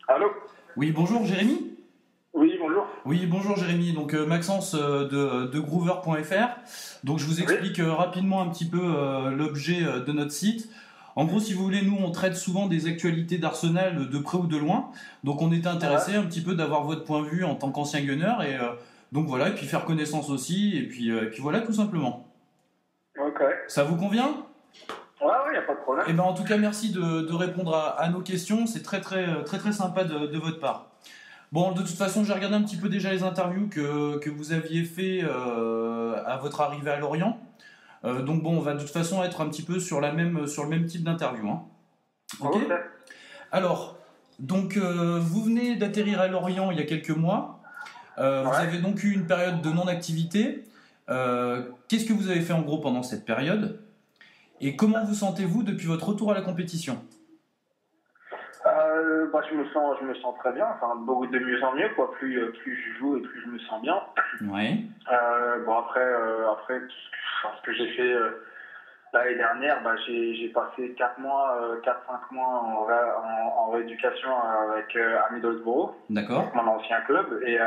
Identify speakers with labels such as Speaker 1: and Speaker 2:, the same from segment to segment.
Speaker 1: Allô?
Speaker 2: Oui, bonjour Jérémy.
Speaker 1: Oui, bonjour.
Speaker 2: Oui, bonjour Jérémy. Donc Maxence de Groover.fr. Donc je vous explique rapidement un petit peu l'objet de notre site. En gros, si vous voulez, nous on traite souvent des actualités d'Arsenal de près ou de loin. Donc on était intéressé un petit peu d'avoir votre point de vue en tant qu'ancien gunner et donc voilà, et puis faire connaissance aussi et puis voilà tout simplement.
Speaker 1: Ok.
Speaker 2: Ça vous convient?
Speaker 1: Ouais, il n'y a pas de problème.
Speaker 2: Eh ben, en tout cas, merci de répondre à nos questions. C'est très sympa de votre part. Bon, de toute façon, j'ai regardé un petit peu déjà les interviews que vous aviez fait à votre arrivée à Lorient. Donc bon, on va de toute façon être un petit peu sur le même type d'interview. Hein. Ok. Alors, donc vous venez d'atterrir à Lorient il y a quelques mois. Vous avez donc eu une période de non-activité. Qu'est-ce que vous avez fait en gros pendant cette période ? Et comment vous sentez-vous depuis votre retour à la compétition ?
Speaker 1: Je me sens très bien, enfin de mieux en mieux quoi. Plus je joue et plus je me sens bien.
Speaker 2: Ouais.
Speaker 1: Après ce que j'ai fait l'année dernière, j'ai passé 4-5 mois en rééducation avec à Middlesbrough,
Speaker 2: D'accord.
Speaker 1: mon ancien club, et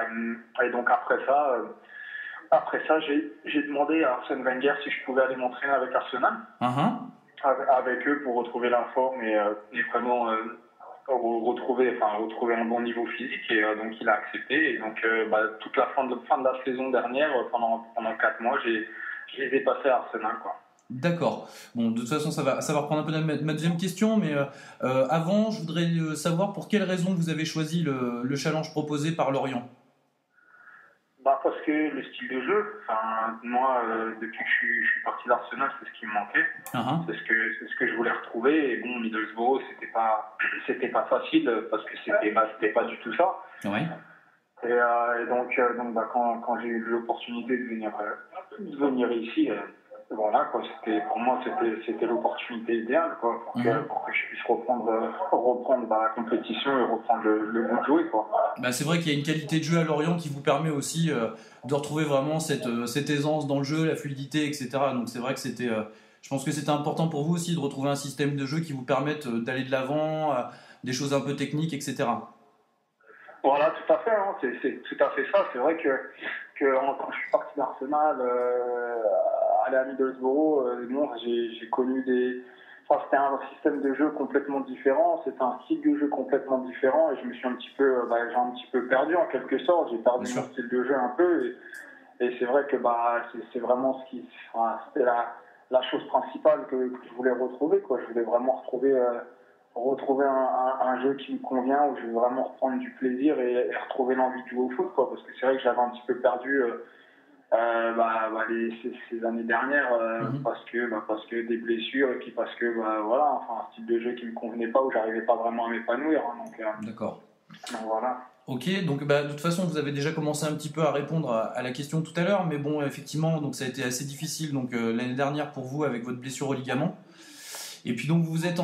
Speaker 1: donc après ça, j'ai demandé à Arsène Wenger si je pouvais aller m'entraîner avec Arsenal, avec eux pour retrouver la forme et vraiment retrouver un bon niveau physique. Et donc il a accepté. Et donc toute la fin de la saison dernière, pendant 4 moje les ai passés à Arsenal, quoi.
Speaker 2: D'accord. Bon, de toute façon, ça va reprendre un peu ma deuxième question, mais avant, je voudrais savoir pour quelle raison vous avez choisi le challenge proposé par Lorient.
Speaker 1: Parce que le style de jeu, moi, depuis que je suis parti d'Arsenal, c'est ce qui me manquait. C'est ce que je voulais retrouver. Et bon, Middlesbrough, c'était pas facile parce que c'était pas du tout ça.
Speaker 2: Ouais.
Speaker 1: Et donc quand j'ai eu l'opportunité de venir ici, voilà quoi, pour moi c'était l'opportunité idéale quoi, pour que je puisse reprendre la compétition et reprendre le goût de jouer quoi.
Speaker 2: C'est vrai qu'il y a une qualité de jeu à Lorient qui vous permet aussi de retrouver vraiment cette aisance dans le jeu, la fluidité, etc. Donc c'est vrai que je pense que c'était important pour vous aussi de retrouver un système de jeu qui vous permette d'aller de l'avant, des choses un peu techniques, etc.
Speaker 1: Voilà, tout à fait, hein. C'est tout à fait ça. C'est vrai que quand je suis parti d'Arsenal, aller à Middlesbrough, j'ai connu c'était un système de jeu complètement différent, c'était un style de jeu complètement différent, et je me suis j'ai un petit peu perdu en quelque sorte. J'ai perdu mon style de jeu un peu, et c'est vrai que c'est vraiment c'était la chose principale que je voulais retrouver, quoi. Je voulais vraiment retrouver un jeu qui me convient, où je vais vraiment reprendre du plaisir et retrouver l'envie de jouer au foot, quoi, parce que c'est vrai que j'avais un petit peu perdu ces années dernières parce que des blessures, et puis parce que un style de jeu qui me convenait pas, où j'arrivais pas vraiment à m'épanouir, hein,
Speaker 2: D'accord.
Speaker 1: Donc voilà.
Speaker 2: Ok, donc de toute façon vous avez déjà commencé un petit peu à répondre à la question tout à l'heure, mais bon effectivement donc ça a été assez difficile l'année dernière pour vous avec votre blessure au ligament. Et puis donc vous êtes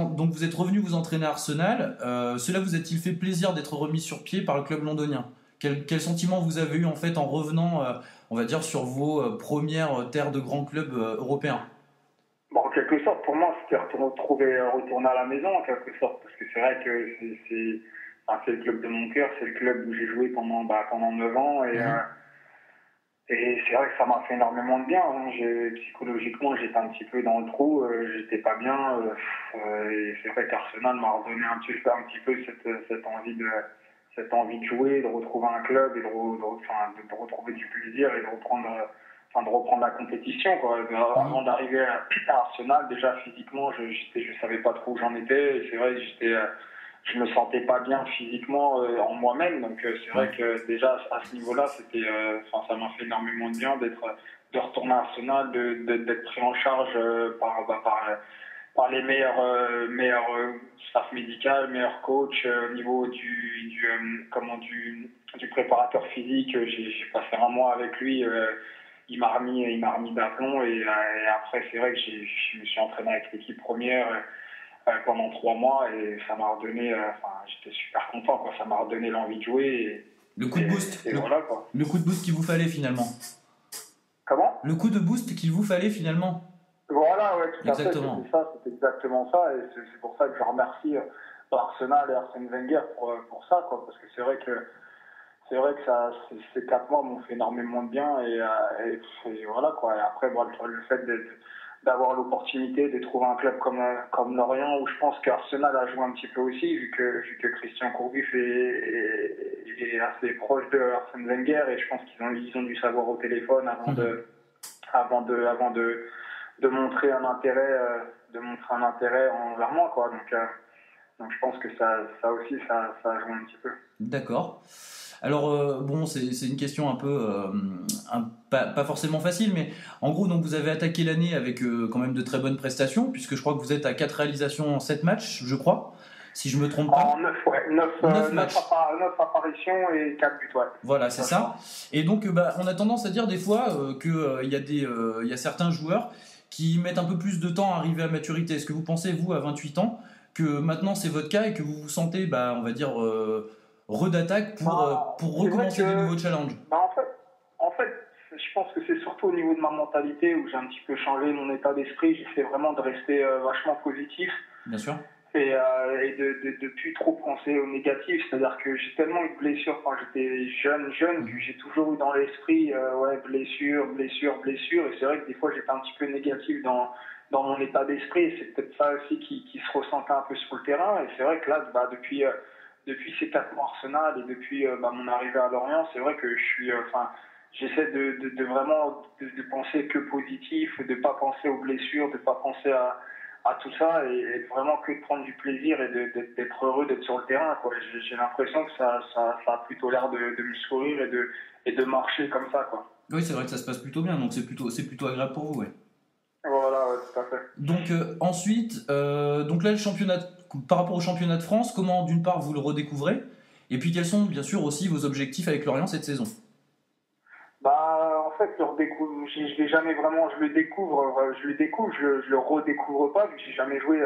Speaker 2: revenu vous entraîner à Arsenal. Cela vous a-t-il fait plaisir d'être remis sur pied par le club londonien ? Quel sentiment vous avez eu en fait en revenant, on va dire, sur vos premières terres de grands clubs européens ?
Speaker 1: En quelque sorte, pour moi, c'était retourner à la maison, en quelque sorte, parce que c'est vrai que c'est le club de mon cœur, c'est le club où j'ai joué pendant 9 ans, et c'est vrai que ça m'a fait énormément de bien, hein. Psychologiquement, j'étais un petit peu dans le trou, j'étais pas bien, et c'est vrai qu'Arsenal m'a redonné un petit peu cette envie de jouer, de retrouver un club, et de retrouver du plaisir, et de reprendre la compétition, quoi. Avant d'arriver à Arsenal, déjà physiquement, je savais pas trop où j'en étais, et c'est vrai que je me sentais pas bien physiquement en moi-même, donc c'est vrai que déjà à ce niveau-là, ça m'a fait énormément de bien de retourner à Arsenal, d'être pris en charge les meilleurs staff médical, meilleurs coachs au niveau du préparateur physique. J'ai passé un mois avec lui. Il m'a remis d'aplomb et après c'est vrai que je me suis entraîné avec l'équipe première pendant 3 mois et ça m'a redonné. J'étais super content quoi. Ça m'a redonné l'envie de jouer.
Speaker 2: Le coup de boost.
Speaker 1: Voilà, quoi.
Speaker 2: Le coup de boost qu'il vous fallait finalement.
Speaker 1: Comment ?
Speaker 2: Le coup de boost qu'il vous fallait finalement.
Speaker 1: Voilà, ouais, tout
Speaker 2: exactement.
Speaker 1: À fait, c'était exactement ça, et c'est pour ça que je remercie Arsenal et Arsène Wenger pour ça, quoi, parce que c'est vrai que ces 4 mois m'ont fait énormément de bien, et voilà, quoi. Et après, bon, le fait d'avoir l'opportunité de trouver un club comme Lorient, où je pense qu'Arsenal a joué un petit peu aussi, vu que Christian Courbis est assez proche de Arsène Wenger, et je pense qu'ils ont dû savoir au téléphone avant de montrer un intérêt envers moi, quoi. Donc je pense que ça aussi ça a joué un petit peu.
Speaker 2: D'accord. Alors bon, c'est une question un peu pas forcément facile, mais en gros, donc vous avez attaqué l'année avec quand même de très bonnes prestations, puisque je crois que vous êtes à 4 réalisations en 7 matchs, je crois, si je me trompe pas.
Speaker 1: En 9, ouais. 9 apparitions et 4 buts, ouais.
Speaker 2: Voilà, c'est ça. Et donc on a tendance à dire des fois qu'il y a certains joueurs qui mettent un peu plus de temps à arriver à maturité. Est-ce que vous pensez, vous, à 28 ans, que maintenant c'est votre cas et que vous vous sentez, on va dire, d'attaque pour recommencer de nouveaux challenges?
Speaker 1: En fait, je pense que c'est surtout au niveau de ma mentalité où j'ai un petit peu changé mon état d'esprit. J'essaie vraiment de rester vachement positif.
Speaker 2: Bien sûr.
Speaker 1: Et de plus trop penser au négatif. C'est-à-dire que j'ai tellement eu de blessures quand j'étais jeune, que j'ai toujours eu dans l'esprit blessure. Et c'est vrai que des fois j'étais un petit peu négatif dans mon état d'esprit. Et c'est peut-être ça aussi qui se ressentait un peu sur le terrain. Et c'est vrai que là, depuis ces 4 mois Arsenal et depuis mon arrivée à Lorient, c'est vrai que j'essaie de vraiment de penser que positif, de pas penser aux blessures, de pas penser à tout ça et vraiment que de prendre du plaisir et d'être heureux d'être sur le terrain, quoi. J'ai l'impression que ça a plutôt l'air de me sourire et de marcher comme ça, quoi.
Speaker 2: Oui, c'est vrai que ça se passe plutôt bien, donc c'est plutôt agréable pour vous, ouais.
Speaker 1: Voilà, ouais, tout à fait.
Speaker 2: Donc ensuite, donc là, par rapport au championnat de France, comment d'une part vous le redécouvrez, et puis quels sont bien sûr aussi vos objectifs avec Lorient cette saison?
Speaker 1: En fait, je l'ai jamais vraiment, je le découvre, je le redécouvre pas, vu que j'ai jamais joué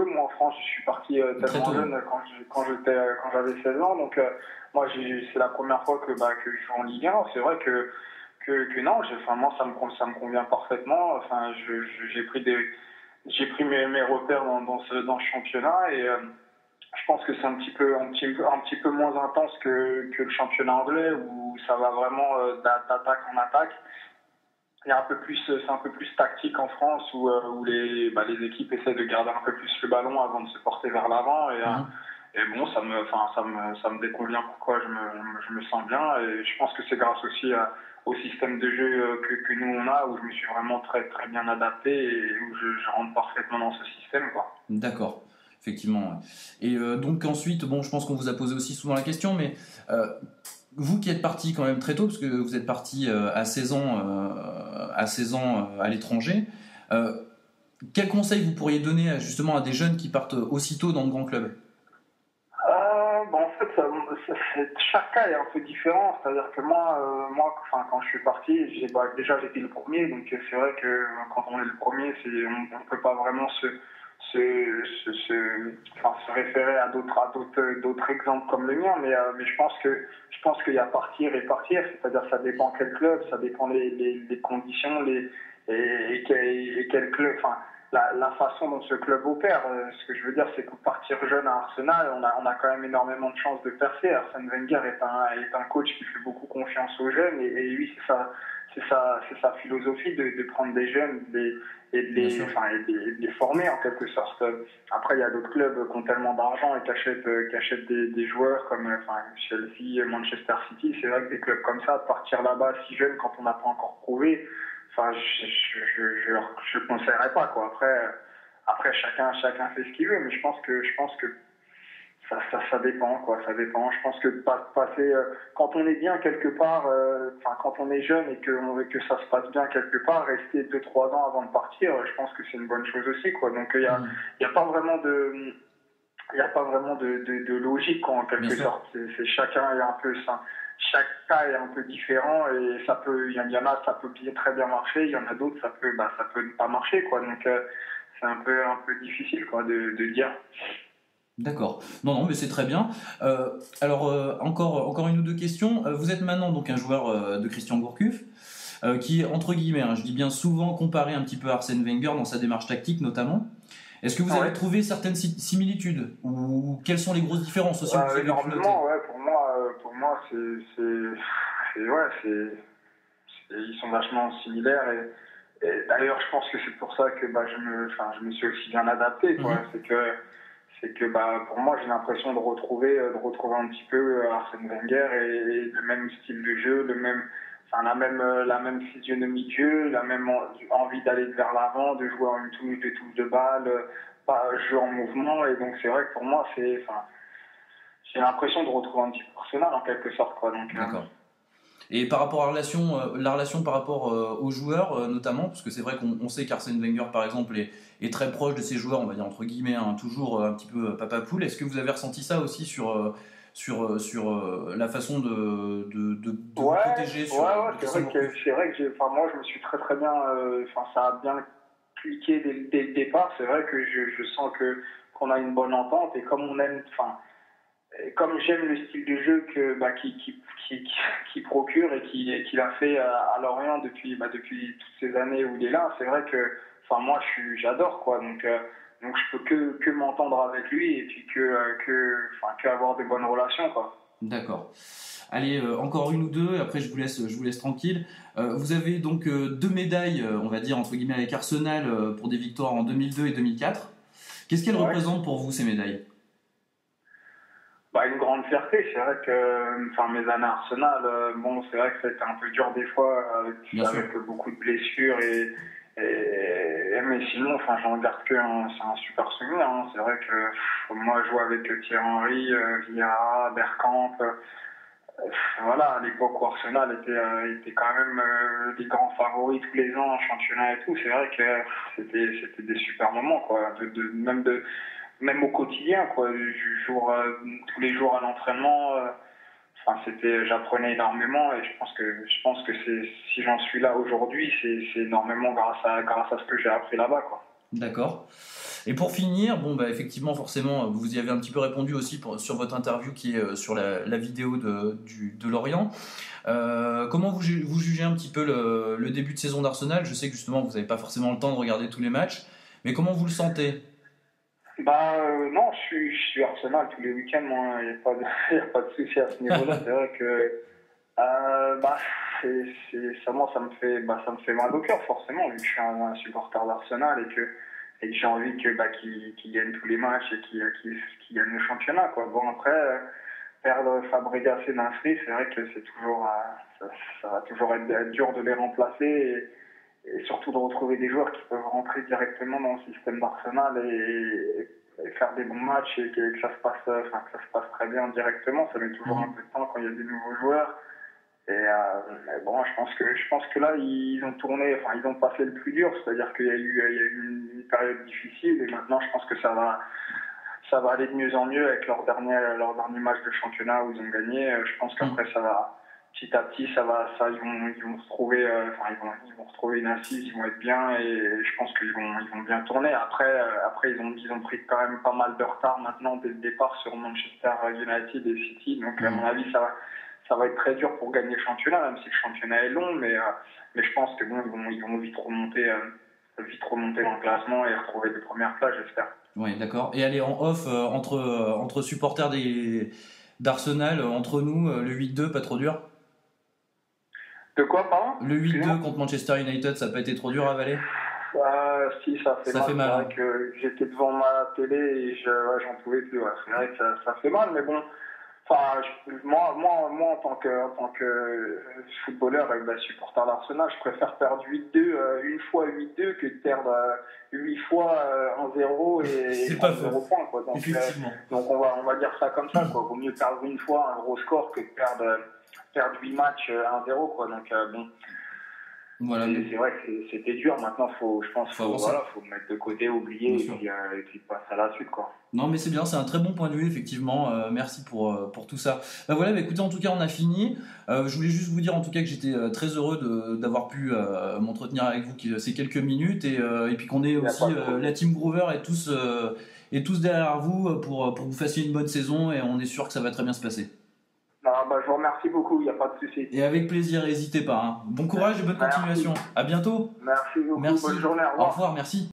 Speaker 1: moi en France, je suis parti tellement jeune quand j'avais 16 ans, donc moi c'est la première fois que je joue en Ligue 1. C'est vrai que non, moi ça me convient parfaitement. Enfin, j'ai pris mes repères dans ce championnat et je pense que c'est un petit peu moins intense que le championnat anglais où ça va vraiment d'attaque en attaque. C'est un peu plus tactique en France où les équipes essaient de garder un peu plus le ballon avant de se porter vers l'avant et bon, ça me déconvient pourquoi je me sens bien et je pense que c'est grâce aussi au système de jeu que nous on a, où je me suis vraiment très très bien adapté et où je rentre parfaitement dans ce système, quoi.
Speaker 2: D'accord, effectivement. Ouais. Et donc ensuite, bon, je pense qu'on vous a posé aussi souvent la question, mais vous qui êtes parti quand même très tôt, parce que vous êtes parti à 16 ans à l'étranger, quel conseil vous pourriez donner justement à des jeunes qui partent aussitôt dans de grands clubs?
Speaker 1: En fait, chaque cas est un peu différent. C'est-à-dire que moi, quand je suis parti, déjà j'étais le premier, donc c'est vrai que quand on est le premier, on ne peut pas vraiment se référer à d'autres exemples comme le mien, mais je pense qu'il y a partir et partir, c'est-à-dire ça dépend quel club, ça dépend les conditions, et quel club, la façon dont ce club opère. Ce que je veux dire, c'est que partir jeune à Arsenal, on a quand même énormément de chances de percer. Arsène Wenger est un coach qui fait beaucoup confiance aux jeunes, et lui, c'est sa philosophie de prendre des jeunes et de les former en quelque sorte. Après, il y a d'autres clubs qui ont tellement d'argent et qui achètent des joueurs comme Chelsea, Manchester City. C'est vrai que des clubs comme ça, partir là-bas si jeune quand on n'a pas encore prouvé, je conseillerais pas, quoi. Après chacun fait ce qu'il veut, mais je pense que ça dépend, quoi. Ça dépend. Je pense que passer, quand on est bien quelque part, quand on est jeune et que ça se passe bien quelque part, rester 2-3 ans avant de partir, je pense que c'est une bonne chose aussi, quoi. Donc il y a pas vraiment de logique, quoi, en quelque sorte. C'est chacun est un peu ça. Chaque cas est un peu différent et il y en a, ça peut très bien marcher, il y en a d'autres, ça peut ne pas marcher, quoi. Donc c'est un peu difficile, quoi, de dire.
Speaker 2: D'accord. Non, mais c'est très bien. Alors, encore une ou deux questions. Vous êtes maintenant donc un joueur de Christian Gourcuff, qui, entre guillemets, je dis bien souvent comparé un petit peu à Arsène Wenger dans sa démarche tactique notamment. Est-ce que vous avez trouvé certaines similitudes ou quelles sont les grosses différences aussi que vous avez pu noter?
Speaker 1: Énormément, ouais. Pour moi, ils sont vachement similaires et d'ailleurs, je pense que c'est pour ça que je me suis aussi bien adapté, quoi. C'est que pour moi, j'ai l'impression de retrouver un petit peu Arsène Wenger et le même style de jeu, la même physionomie de jeu, la même envie d'aller vers l'avant, de jouer en une touche de balle, pas jeu en mouvement. Et donc c'est vrai que pour moi, j'ai l'impression de retrouver un petit peu Arsenal en quelque sorte, quoi. Donc,
Speaker 2: d'accord. Et par rapport à la relation par rapport aux joueurs notamment, parce que c'est vrai qu'on sait qu'Arsène Wenger par exemple est très proche de ses joueurs, on va dire entre guillemets, toujours un petit peu papa poule. Est-ce que vous avez ressenti ça aussi sur la façon de vous protéger
Speaker 1: c'est vrai que moi je me suis très très bien, ça a bien cliqué dès le départ. C'est vrai que je sens qu'on a une bonne entente et comme j'aime le style de jeu qui procure et qu'il a fait à Lorient depuis toutes ces années où il est là, c'est vrai que moi j'adore, quoi. Donc je peux que m'entendre avec lui et puis que avoir de bonnes relations, quoi.
Speaker 2: D'accord. Allez, encore une ou deux, après je vous laisse tranquille. Vous avez donc 2 médailles, on va dire entre guillemets avec Arsenal pour des victoires en 2002 et 2004. Qu'est-ce qu'elles représentent pour vous, ces médailles?
Speaker 1: Une grande fierté. C'est vrai que mes années Arsenal, c'est vrai que ça a été un peu dur des fois avec beaucoup de blessures mais sinon, j'en garde c'est un super souvenir, hein. C'est vrai que moi, jouer avec Thierry Henry, Vieira, Bergkamp, voilà, à l'époque où Arsenal était quand même des grands favoris tous les ans en championnat et tout. C'est vrai que c'était des super moments, quoi. Même au quotidien, quoi. Tous les jours à l'entraînement. J'apprenais énormément et je pense que si j'en suis là aujourd'hui, c'est énormément grâce à ce que j'ai appris là-bas, quoi.
Speaker 2: D'accord. Et pour finir, effectivement, forcément, vous y avez un petit peu répondu aussi sur votre interview qui est sur la vidéo de Lorient. Comment vous jugez un petit peu le début de saison d'Arsenal? Je sais que justement, vous n'avez pas forcément le temps de regarder tous les matchs, mais comment vous le sentez?
Speaker 1: Non, je suis Arsenal tous les week-ends, moi. Il n'y a pas de souci à ce niveau-là. C'est vrai que moi, ça me fait mal au cœur, forcément, vu que je suis un supporter d'Arsenal et que j'ai envie qu'il gagne tous les matchs et qu'il gagne le championnat, quoi. Bon, après, perdre Fabregas et Nasri, c'est vrai que c'est toujours, ça va toujours être dur de les remplacer et surtout de retrouver des joueurs qui peuvent rentrer directement dans le système d'Arsenal et faire des bons matchs et que ça se passe très bien directement. Ça met toujours un peu de temps quand il y a des nouveaux joueurs. Mais bon, je pense que là ils ont tourné, ils ont passé le plus dur, c'est-à-dire qu'il y a eu une période difficile et maintenant je pense que ça va aller de mieux en mieux avec leur dernier match de championnat où ils ont gagné. Je pense qu'après ça va petit à petit, ils vont retrouver, ils vont retrouver une assise, ils vont être bien et je pense qu'ils vont bien tourner. Après, ils ont pris quand même pas mal de retard maintenant dès le départ sur Manchester United et City. Donc à mon avis, ça va être très dur pour gagner le championnat, même si le championnat est long, mais je pense que ils vont vite remonter dans le classement et retrouver les premières places, j'espère.
Speaker 2: Oui, d'accord. Et aller en off entre supporters d'Arsenal, entre nous, le 8-2, pas trop dur?
Speaker 1: De quoi, pardon?
Speaker 2: Le 8-2 contre Manchester United, ça n'a pas été trop dur à avaler?
Speaker 1: Si, ça fait mal.
Speaker 2: Fait mal.
Speaker 1: C'est vrai que j'étais devant ma télé et j'en pouvais plus. Ouais. C'est vrai que ça fait mal, mais bon, Enfin, moi, en tant que footballeur, supporter d'Arsenal, je préfère perdre 8-2, une fois 8-2 que de perdre 8 fois 1-0
Speaker 2: C'est
Speaker 1: et
Speaker 2: pas
Speaker 1: 0
Speaker 2: faux,
Speaker 1: points, quoi.
Speaker 2: effectivement.
Speaker 1: Donc on va dire ça comme ça, quoi. Vaut mieux perdre une fois un gros score que de perdre 8 matchs 1-0, quoi. Donc bon.
Speaker 2: Voilà.
Speaker 1: C'est vrai que c'était dur. Maintenant, faut le mettre de côté, oublier et puis passer à la suite, quoi.
Speaker 2: Non, mais c'est bien, c'est un très bon point de vue, effectivement. Merci pour tout ça. Voilà, écoutez, en tout cas, on a fini. Je voulais juste vous dire, en tout cas, que j'étais très heureux d'avoir pu m'entretenir avec vous ces quelques minutes et puis qu'on est aussi la team Groover est tous derrière vous pour que vous fassiez une bonne saison et on est sûr que ça va très bien se passer.
Speaker 1: Je vous remercie beaucoup, il n'y a pas de souci.
Speaker 2: Et avec plaisir, n'hésitez pas. Hein. Bon courage et bonne continuation. À bientôt.
Speaker 1: Merci beaucoup,
Speaker 2: merci.
Speaker 1: Bonne journée, au revoir.
Speaker 2: Au revoir, merci.